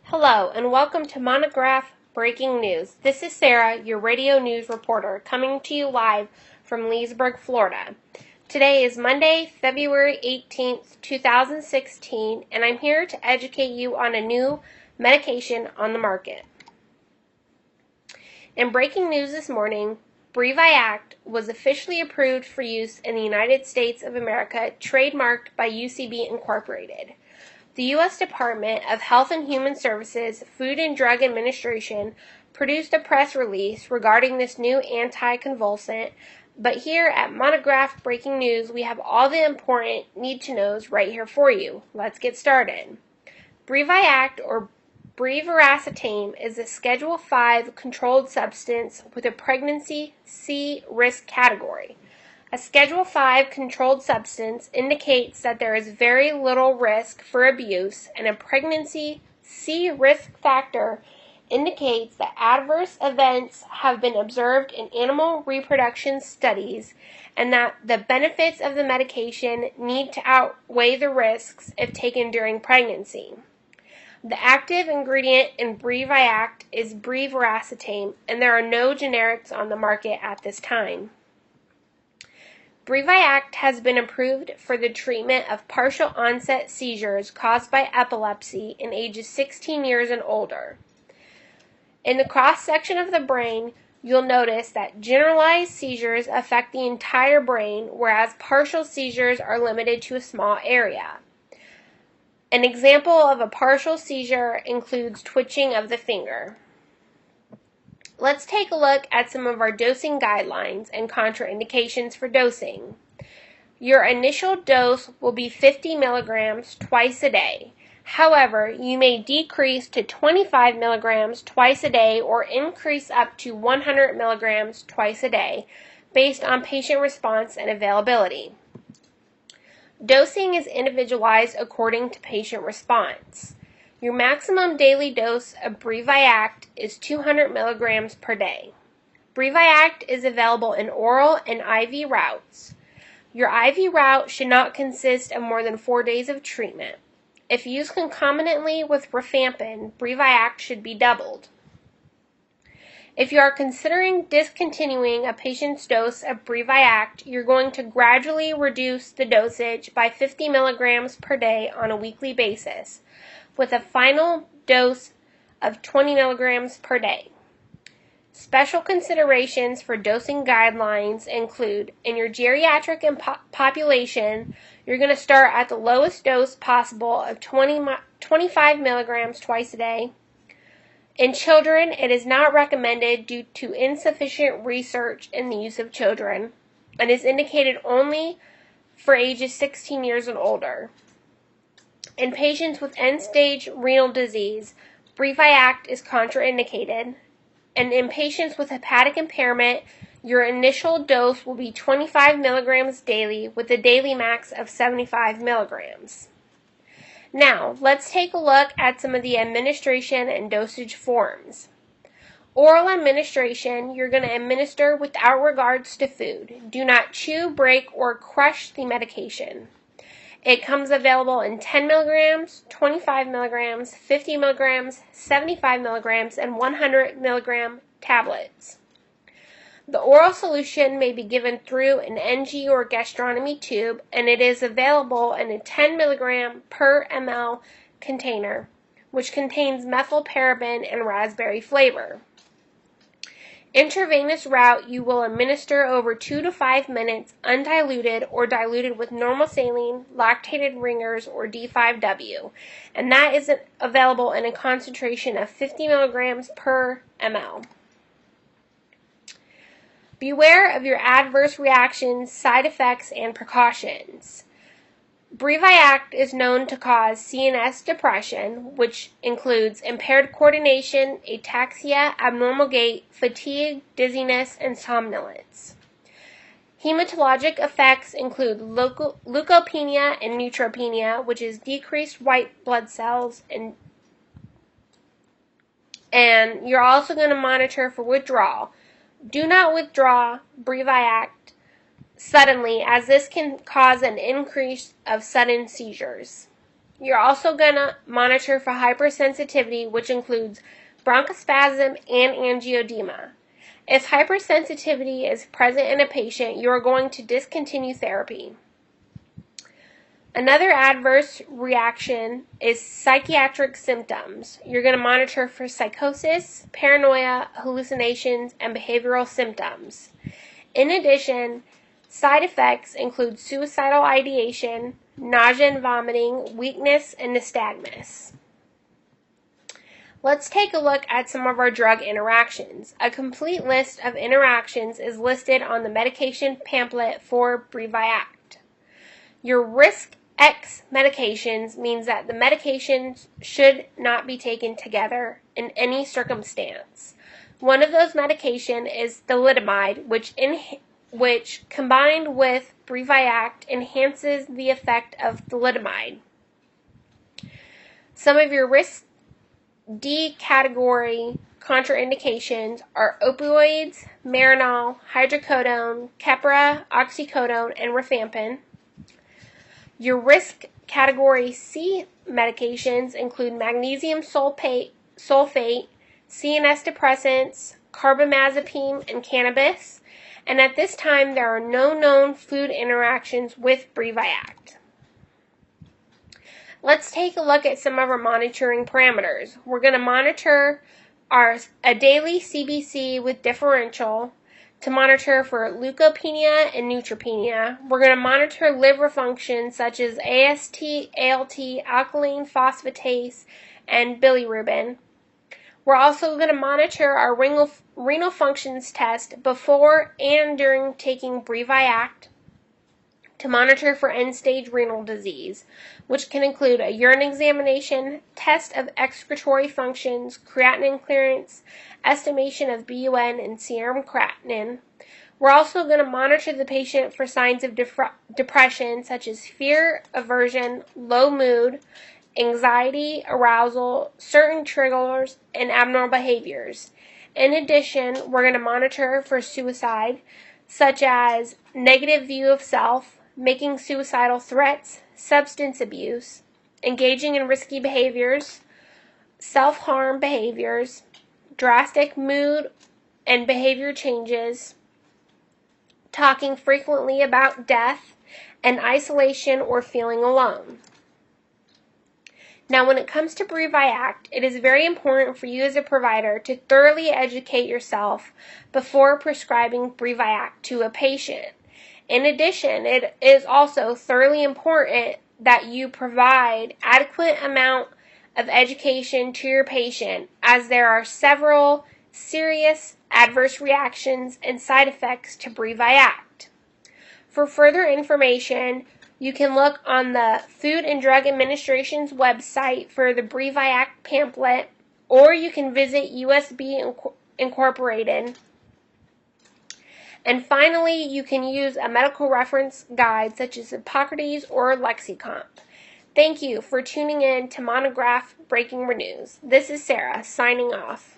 Hello, and welcome to Monograph Breaking News. This is Sarah, your radio news reporter, coming to you live from Leesburg, Florida. Today is Monday, February 18th, 2016, and I'm here to educate you on a new medication on the market. In breaking news this morning, Briviact was officially approved for use in the United States of America, trademarked by UCB Incorporated. The U.S. Department of Health and Human Services Food and Drug Administration produced a press release regarding this new anticonvulsant, but here at Monograph Breaking News, we have all the important need-to-knows right here for you. Let's get started. Briviact, or brivaracetam, is a Schedule 5 controlled substance with a pregnancy C risk category. A Schedule 5 controlled substance indicates that there is very little risk for abuse, and a pregnancy C risk factor indicates that adverse events have been observed in animal reproduction studies and that the benefits of the medication need to outweigh the risks if taken during pregnancy. The active ingredient in Briviact is brivaracetam, and there are no generics on the market at this time. Briviact has been approved for the treatment of partial onset seizures caused by epilepsy in ages 16 years and older. In the cross-section of the brain, you'll notice that generalized seizures affect the entire brain, whereas partial seizures are limited to a small area. An example of a partial seizure includes twitching of the finger. Let's take a look at some of our dosing guidelines and contraindications for dosing. Your initial dose will be 50 milligrams twice a day. However, you may decrease to 25 milligrams twice a day or increase up to 100 milligrams twice a day based on patient response and availability. Dosing is individualized according to patient response. Your maximum daily dose of Briviact is 200 milligrams per day. Briviact is available in oral and IV routes. Your IV route should not consist of more than 4 days of treatment. If used concomitantly with rifampin, Briviact should be doubled. If you are considering discontinuing a patient's dose of Briviact, you're going to gradually reduce the dosage by 50 milligrams per day on a weekly basis, with a final dose of 20 milligrams per day. Special considerations for dosing guidelines include, in your geriatric population, you're going to start at the lowest dose possible of 25 milligrams twice a day. In children, it is not recommended due to insufficient research in the use of children and is indicated only for ages 16 years and older. In patients with end-stage renal disease, Briviact is contraindicated, and in patients with hepatic impairment, your initial dose will be 25 milligrams daily with a daily max of 75 milligrams. Now, let's take a look at some of the administration and dosage forms. Oral administration, you're going to administer without regards to food. Do not chew, break, or crush the medication. It comes available in 10 milligrams, 25 milligrams, 50 milligrams, 75 milligrams, and 100 milligram tablets. The oral solution may be given through an NG or gastrostomy tube, and it is available in a 10 milligram per ml container, which contains methylparaben and raspberry flavor. Intravenous route, you will administer over 2 to 5 minutes undiluted or diluted with normal saline, lactated ringers, or D5W, and that is available in a concentration of 50 milligrams per ml. Beware of your adverse reactions, side effects, and precautions. Briviact is known to cause CNS depression, which includes impaired coordination, ataxia, abnormal gait, fatigue, dizziness, and somnolence. Hematologic effects include leukopenia and neutropenia, which is decreased white blood cells, and you're also going to monitor for withdrawal. Do not withdraw Briviact suddenly, as this can cause an increase of sudden seizures. You're also going to monitor for hypersensitivity, which includes bronchospasm and angioedema. If hypersensitivity is present in a patient, you are going to discontinue therapy. Another adverse reaction is psychiatric symptoms. You're going to monitor for psychosis, paranoia, hallucinations, and behavioral symptoms. In addition, side effects include suicidal ideation, nausea and vomiting, weakness, and nystagmus. Let's take a look at some of our drug interactions. A complete list of interactions is listed on the medication pamphlet for Briviact. Your risk X medications means that the medications should not be taken together in any circumstance. One of those medications is thalidomide, which combined with Briviact enhances the effect of thalidomide. Some of your risk D category contraindications are opioids, Marinol, hydrocodone, Keppra, oxycodone, and rifampin. Your risk category C medications include magnesium sulfate, CNS depressants, carbamazepine, and cannabis. And at this time, there are no known food interactions with Briviact. Let's take a look at some of our monitoring parameters. We're going to monitor a daily CBC with differential to monitor for leukopenia and neutropenia. We're going to monitor liver function such as AST, ALT, alkaline phosphatase, and bilirubin. We're also going to monitor our renal functions test before and during taking Briviact to monitor for end-stage renal disease, which can include a urine examination, test of excretory functions, creatinine clearance, estimation of BUN and serum creatinine. We're also going to monitor the patient for signs of depression such as fear, aversion, low mood, anxiety, arousal, certain triggers, and abnormal behaviors. In addition, we're going to monitor for suicide, such as negative view of self, making suicidal threats, substance abuse, engaging in risky behaviors, self-harm behaviors, drastic mood and behavior changes, talking frequently about death, and isolation or feeling alone. Now, when it comes to Briviact, it is very important for you as a provider to thoroughly educate yourself before prescribing Briviact to a patient. In addition, it is also thoroughly important that you provide adequate amount of education to your patient, as there are several serious adverse reactions and side effects to Briviact. For further information, you can look on the Food and Drug Administration's website for the Briviact pamphlet, or you can visit USB Incorporated. And finally, you can use a medical reference guide such as Hippocrates or Lexicomp. Thank you for tuning in to Monograph Breaking News. This is Sarah, signing off.